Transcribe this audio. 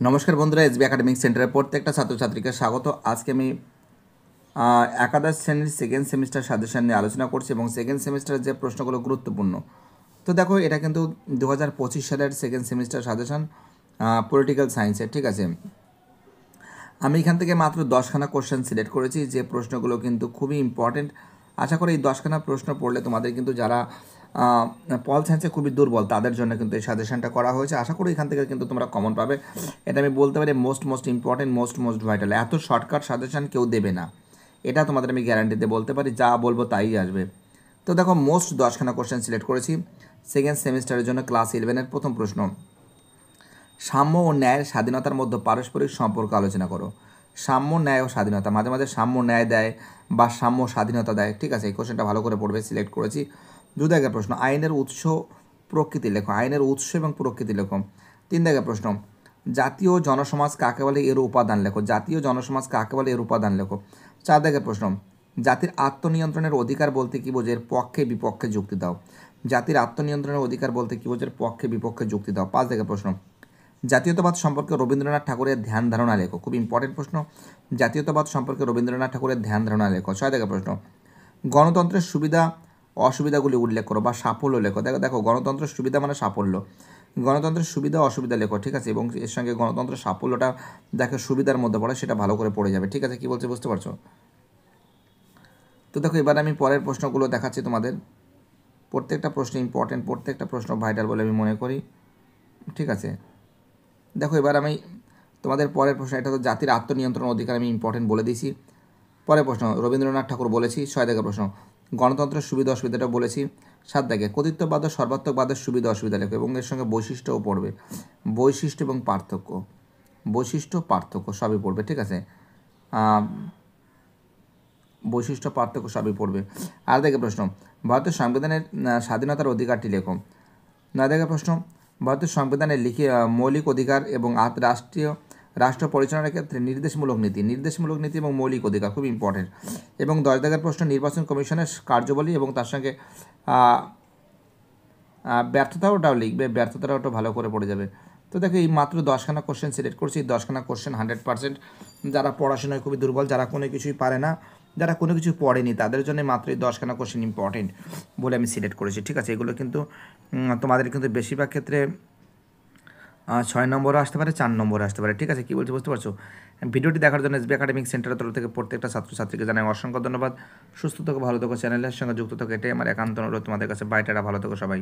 নমস্কার বন্ধুরা, SB academic সেন্টারের প্রত্যেকটা ছাত্রছাত্রীকে স্বাগত। আজকে আমি একাদশ শ্রেণীর সেকেন্ড সেমিস্টার সাজেশন নিয়ে আলোচনা করছি এবং সেকেন্ড সেমিস্টারের যে প্রশ্নগুলো গুরুত্বপূর্ণ। তো দেখো, এটা কিন্তু 2025 সালের সেকেন্ড সেমিস্টার সাজেশন পলিটিক্যাল সায়েন্সের, ঠিক আছে। আমি এখান থেকে মাত্র 10খানা কোশ্চেন সিলেক্ট করেছি, যে প্রশ্নগুলো কিন্তু খুবই ইম্পর্টেন্ট। আশা করি এই 10খানা প্রশ্ন পড়লে তোমাদের কিন্তু যারা পল সায়েন্সে খুবই দুর্বল তাদের জন্য কিন্তু এই সাজেশনটা করা হয়েছে। আশা করি এখান থেকে কিন্তু তোমরা কমন পাবে। এটা আমি বলতে পারি মোস্ট ইম্পর্টেন্ট, মোস্ট ভাইটাল। এত শর্টকাট সাজেশন কেউ দেবে না, এটা তোমাদের আমি গ্যারান্টিতে বলতে পারি। যা বলবো তাই আসবে। তো দেখো, মোস্ট 10খানা কোশ্চেন সিলেক্ট করেছি সেকেন্ড সেমিস্টারের জন্য। ক্লাস 11-এর প্রথম প্রশ্ন, সাম্য ও ন্যায়ের স্বাধীনতার মধ্যে পারস্পরিক সম্পর্ক আলোচনা করো। সাম্য, ন্যায় ও স্বাধীনতা, মাঝে মাঝে সাম্য ন্যায় দেয় বা সাম্য স্বাধীনতা দেয়, ঠিক আছে। এই কোশ্চেনটা ভালো করে পড়বে, সিলেক্ট করেছি। 2 দাগের প্রশ্ন, আইনের উৎস প্রকৃতি লেখো। আইনের উৎস এবং প্রকৃতি লেখো। 3 দাগের প্রশ্ন, জাতীয় জনসমাজ কাকে বলে, এর উপাদান লেখো। জাতীয় জনসমাজ কাকে বলে, এর উপাদান লেখো। 4 দাগের প্রশ্ন, জাতির আত্মনিয়ন্ত্রণের অধিকার বলতে কী বোঝে, এর পক্ষে বিপক্ষে যুক্তি দাও। জাতির আত্মনিয়ন্ত্রণের অধিকার বলতে কী বোঝে, এর পক্ষে বিপক্ষে যুক্তি দাও। 5 দাগের প্রশ্ন, জাতীয়তাবাদ সম্পর্কে রবীন্দ্রনাথ ঠাকুরের ধ্যান ধারণা লেখো। খুব ইম্পর্টেন্ট প্রশ্ন। জাতীয়তাবাদ সম্পর্কে রবীন্দ্রনাথ ঠাকুরের ধ্যান ধারণা লেখো। 6 দাগের প্রশ্ন, গণতন্ত্রের সুবিধা অসুবিধাগুলি উল্লেখ করো বা সাফল্য লেখো। দেখো দেখো গণতন্ত্রের সুবিধা মানে সাফল্য। গণতন্ত্রের সুবিধা অসুবিধা লেখো, ঠিক আছে। এবং এর সঙ্গে গণতন্ত্রের সাফল্যটা দেখো সুবিধার মধ্যে পড়ে, সেটা ভালো করে পড়ে যাবে, ঠিক আছে। কি বলছে বুঝতে পারছো? তো দেখো, এবার আমি পরের প্রশ্নগুলো দেখাচ্ছি তোমাদের। প্রত্যেকটা প্রশ্ন ইম্পর্টেন্ট, প্রত্যেকটা প্রশ্ন ভাইটাল বলে আমি মনে করি, ঠিক আছে। দেখো, এবার আমি তোমাদের পরের প্রশ্ন, এটা তো জাতির আত্মনিয়ন্ত্রণ অধিকার আমি ইম্পর্টেন্ট বলে দিয়েছি। পরের প্রশ্ন, রবীন্দ্রনাথ ঠাকুর বলেছি। 6 দাগের প্রশ্ন, গণতন্ত্রের সুবিধা অসুবিধাটা বলেছি। 7 দাগে কর্তৃত্ববাদ ও সর্বাত্মকবাদের সুবিধা অসুবিধা লেখো এবং এর সঙ্গে বৈশিষ্ট্যও পড়বে। বৈশিষ্ট্য এবং পার্থক্য, বৈশিষ্ট্য পার্থক্য সবই পড়বে, ঠিক আছে। বৈশিষ্ট্য পার্থক্য সবই পড়বে। 8 দাগের প্রশ্ন, ভারতের সংবিধানের স্বাধীনতার অধিকারটি লেখো। 9 দাগের প্রশ্ন, ভারতের সংবিধানের মৌলিক অধিকার এবং রাষ্ট্র পরিচালনার ক্ষেত্রে নির্দেশমূলক নীতি এবং মৌলিক অধিকার খুব ইম্পর্টেন্ট। এবং 10 দাগের প্রশ্ন, নির্বাচন কমিশনের কার্যাবলী এবং তার সঙ্গে ব্যর্থতাটাও লিখবে, ব্যর্থতাটাও ভালো করে পড়ে যাবে। তো দেখো, এই মাত্র 10খানা কোশ্চেন সিলেক্ট করছি। 10খানা কোশ্চেন 100%। যারা পড়াশোনায় খুবই দুর্বল, যারা কোনো কিছুই পারে না, যারা কোনো কিছু পড়েনি, তাদের জন্য মাত্র এই 10খানা কোশ্চেন ইম্পর্টেন্ট বলে আমি সিলেক্ট করেছি, ঠিক আছে। এগুলো কিন্তু তোমাদের কিন্তু বেশিরভাগ ক্ষেত্রে 6 নম্বরও আসতে পারে, 4 নম্বরে আসতে পারে, ঠিক আছে। কী বলছি বুঝতে পারছো? ভিডিওটি দেখার জন্য এসবি একাডেমিক সেন্টারের তরফ থেকে প্রত্যেকটা ছাত্রছাত্রীকে জানাই অসংখ্য ধন্যবাদ। সুস্থ থাকো, ভালো থাকো, চ্যানেলের সঙ্গে যুক্ত থাকো, এটাই আমার একান্ত অনুরোধ তোমাদের কাছে। বাইটারা ভালো থাকো সবাই।